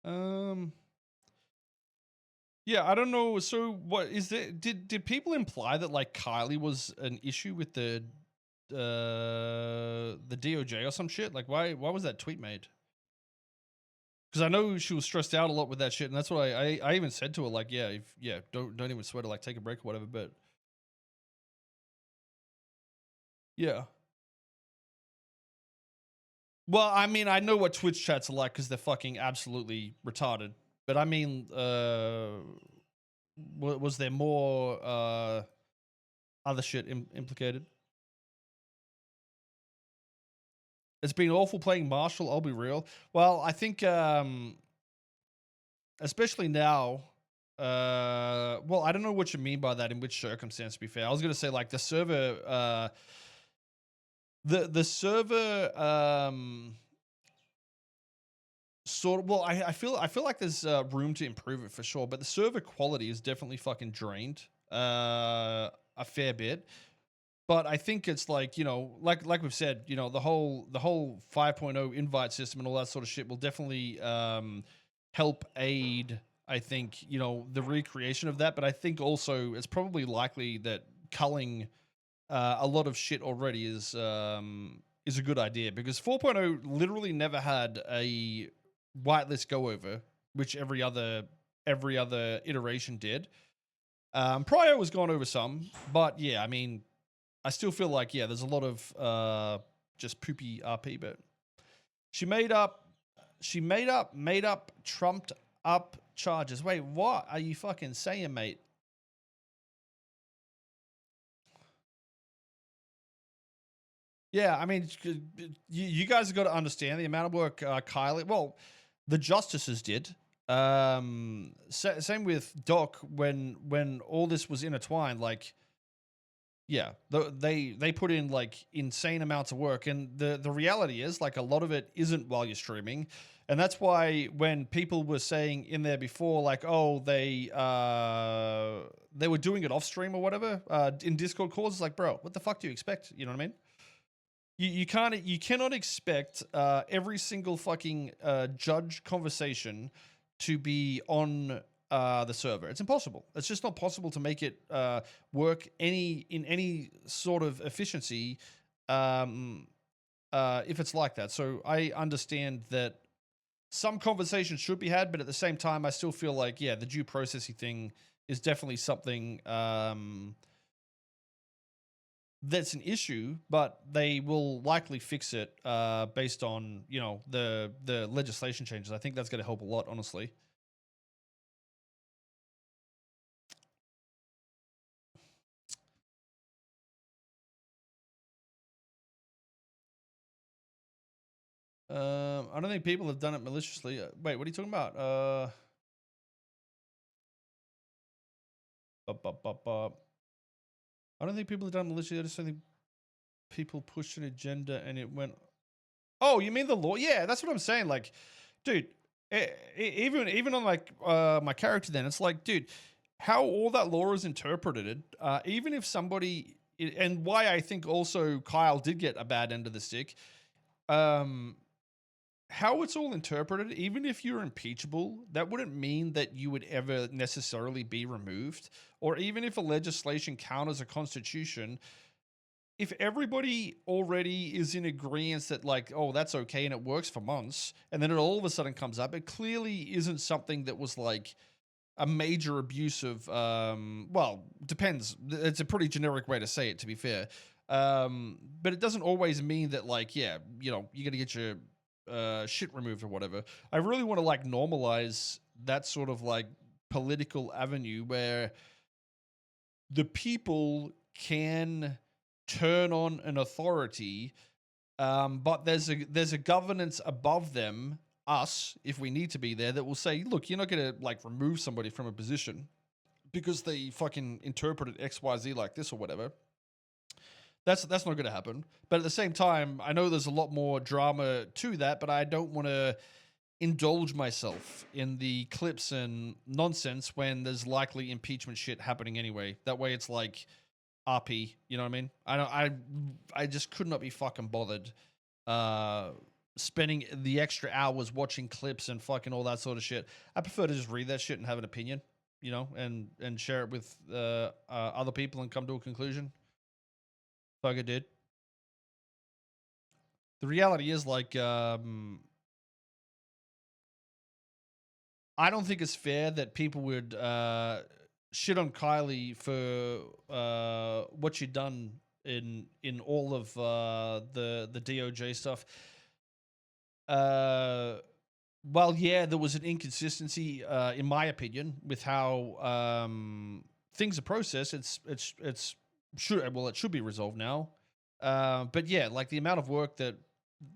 Um. Yeah, I don't know. So, what is it? Did people imply that like Kylie was an issue with the DOJ or some shit? Like, why was that tweet made? Because I know she was stressed out a lot with that shit, and that's what I even said to her, like, yeah, don't even sweat to like take a break or whatever. But yeah, well, I mean, I know what Twitch chats are like because they're fucking absolutely retarded. But I mean, was there more other shit implicated? It's been awful playing Marshall. I'll be real. Well, I think, especially now. Well, I don't know what you mean by that. In which circumstance? To be fair, I was gonna say like the server. The server. Sort of. Well, I feel like there's room to improve it for sure, but the server quality is definitely fucking drained. A fair bit. But I think it's like, like we've said, the whole 5.0 invite system and all that sort of shit will definitely help aid, I think, the recreation of that. But I think also it's probably likely that culling a lot of shit already is a good idea, because 4.0 literally never had a whitelist go over, which every other iteration did. Prior was gone over some, but yeah, I mean, I still feel like, yeah, there's a lot of just poopy RP, but she made up, trumped up charges. Wait, what are you fucking saying, mate? Yeah, I mean, you guys have got to understand the amount of work Kylie, well, the justices did. Same with Doc when all this was intertwined. Like, yeah, they put in like insane amounts of work, and the reality is like a lot of it isn't while you're streaming, and that's why when people were saying in there before like, oh, they were doing it off stream or whatever in Discord calls, it's like, bro, what the fuck do you expect? You know what I mean? You cannot expect every single fucking judge conversation to be on the server. It's impossible. It's just not possible to make it work in any sort of efficiency if it's like that. So I understand that some conversations should be had, but at the same time, I still feel like, yeah, the due processing thing is definitely something that's an issue, but they will likely fix it based on the legislation changes. I think that's going to help a lot, honestly. I don't think people have done it maliciously. Wait, what are you talking about? Bup, bup, bup, bup. I don't think people have done it maliciously. I just don't think people pushed an agenda and it went. Oh, you mean the law? Yeah, that's what I'm saying. Like, dude, even on like my character, then it's like, dude, how all that law is interpreted. Even if somebody, and why I think also Kyle did get a bad end of the stick. Um, how it's all interpreted, even if you're impeachable, that wouldn't mean that you would ever necessarily be removed. Or even if a legislation counters a constitution, if everybody already is in agreement that like, oh, that's okay and it works for months, and then it all of a sudden comes up, it clearly isn't something that was like a major abuse of well, depends. It's a pretty generic way to say it, to be fair. But it doesn't always mean that like, yeah, you gotta get your shit removed or whatever. I really want to like normalize that sort of like political avenue where the people can turn on an authority, but there's a governance above them, us, if we need to be there, that will say, look, you're not going to like remove somebody from a position because they fucking interpreted XYZ like this or whatever. That's not going to happen. But at the same time, I know there's a lot more drama to that, but I don't want to indulge myself in the clips and nonsense when there's likely impeachment shit happening anyway. That way, it's like RP. You know what I mean? I just could not be fucking bothered spending the extra hours watching clips and fucking all that sort of shit. I prefer to just read that shit and have an opinion, you know, and share it with other people and come to a conclusion. Like I did. The reality is, like, I don't think it's fair that people would shit on Kylie for what she'd done in all of the DOJ stuff. Well, yeah, there was an inconsistency, in my opinion, with how things are processed. It should be resolved now. But yeah, like the amount of work that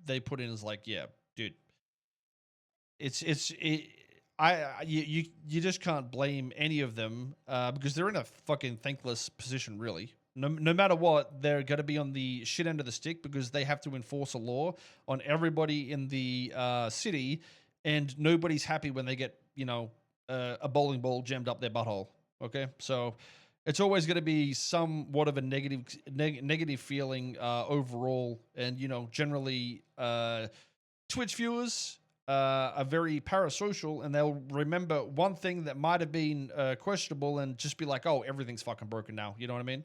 they put in is like, yeah, dude, you just can't blame any of them because they're in a fucking thankless position, really. No matter what, they're going to be on the shit end of the stick because they have to enforce a law on everybody in the city, and nobody's happy when they get, you know, a bowling ball jammed up their butthole. Okay, so it's always going to be somewhat of a negative feeling overall, and you know, generally, Twitch viewers are very parasocial, and they'll remember one thing that might have been questionable and just be like, "Oh, everything's fucking broken now." You know what I mean?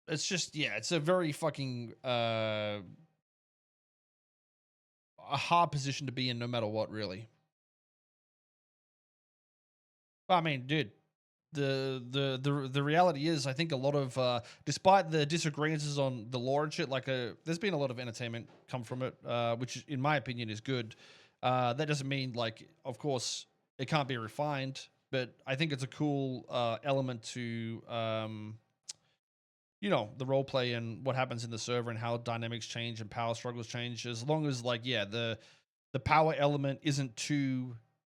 It's just, yeah, it's a very fucking a hard position to be in, no matter what, really. I mean, dude, the reality is, I think a lot of despite the disagreements on the law and shit, like there's been a lot of entertainment come from it, which in my opinion is good. That doesn't mean, like, of course it can't be refined, but I think it's a cool element to you know, the role play and what happens in the server and how dynamics change and power struggles change, as long as, like, yeah, the power element isn't too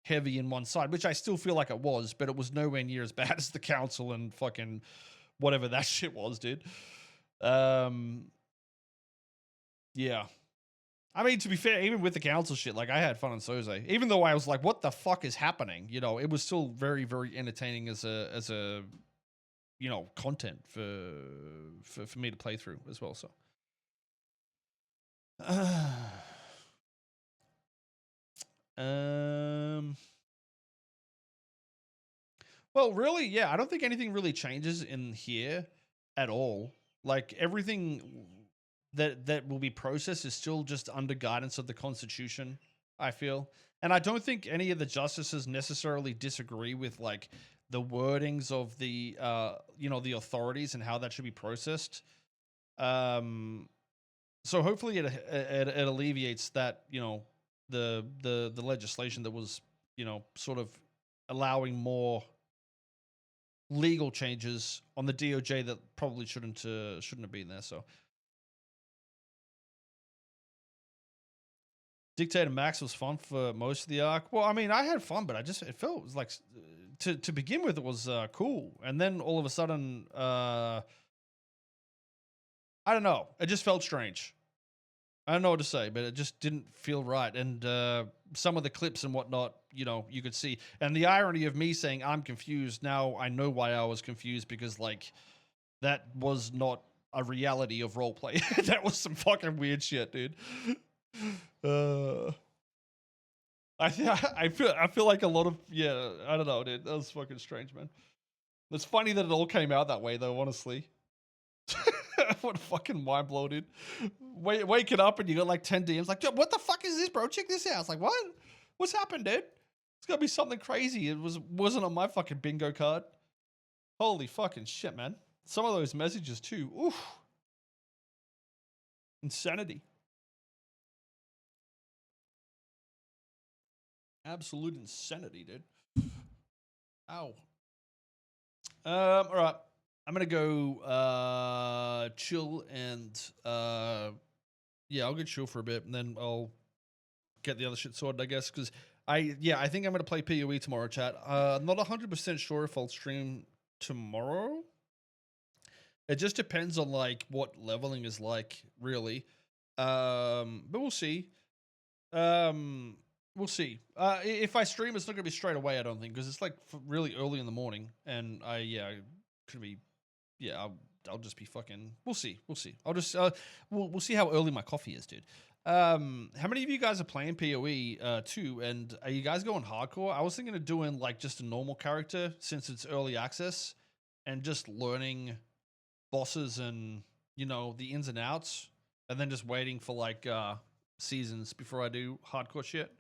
heavy in one side, which I still feel like it was, but it was nowhere near as bad as the council and fucking whatever that shit was, dude. Yeah. I mean, to be fair, even with the council shit, like, I had fun on Soze. Even though I was like, what the fuck is happening? You know, it was still very, very entertaining as a you know, content for me to play through as well. So um well, really, yeah, I don't think anything really changes in here at all. Like, everything that will be processed is still just under guidance of the Constitution, I feel. And I don't think any of the justices necessarily disagree with, like, the wordings of the you know, the authorities and how that should be processed. So hopefully it alleviates that, you know, the legislation that was, you know, sort of allowing more legal changes on the DOJ that probably shouldn't have been there. So Dictator Max was fun for most of the arc. Well, I mean, I had fun, but it felt like, to begin with, it was cool, and then all of a sudden, I don't know, it just felt strange. I don't know what to say, but it just didn't feel right. And some of the clips and whatnot, you know, you could see. And the irony of me saying I'm confused, now I know why I was confused, because, like, that was not a reality of roleplay. That was some fucking weird shit, dude. I feel like a lot of, yeah, I don't know, dude. That was fucking strange, man. It's funny that it all came out that way, though, honestly. What a fucking mind blow, dude. Waking up and you got like 10 DMs, like, what the fuck is this, bro? Check this out. It's like, what? What's happened, dude? It's gotta be something crazy. Wasn't on my fucking bingo card. Holy fucking shit, man. Some of those messages too. Oof. Insanity. Absolute insanity, dude. Ow. All right. I'm gonna go chill and yeah, I'll go chill for a bit and then I'll get the other shit sorted, I guess, because I think I'm gonna play PoE tomorrow, chat. Not 100% sure if I'll stream tomorrow. It just depends on, like, what leveling is like, really. But we'll see. We'll see. If I stream, it's not gonna be straight away, I don't think, because it's like really early in the morning, and could be, yeah, I'll just be fucking. We'll see. I'll just we'll see how early my coffee is, dude. How many of you guys are playing PoE 2, and are you guys going hardcore? I was thinking of doing like just a normal character since it's early access, and just learning bosses and the ins and outs, and then just waiting for like seasons before I do hardcore shit.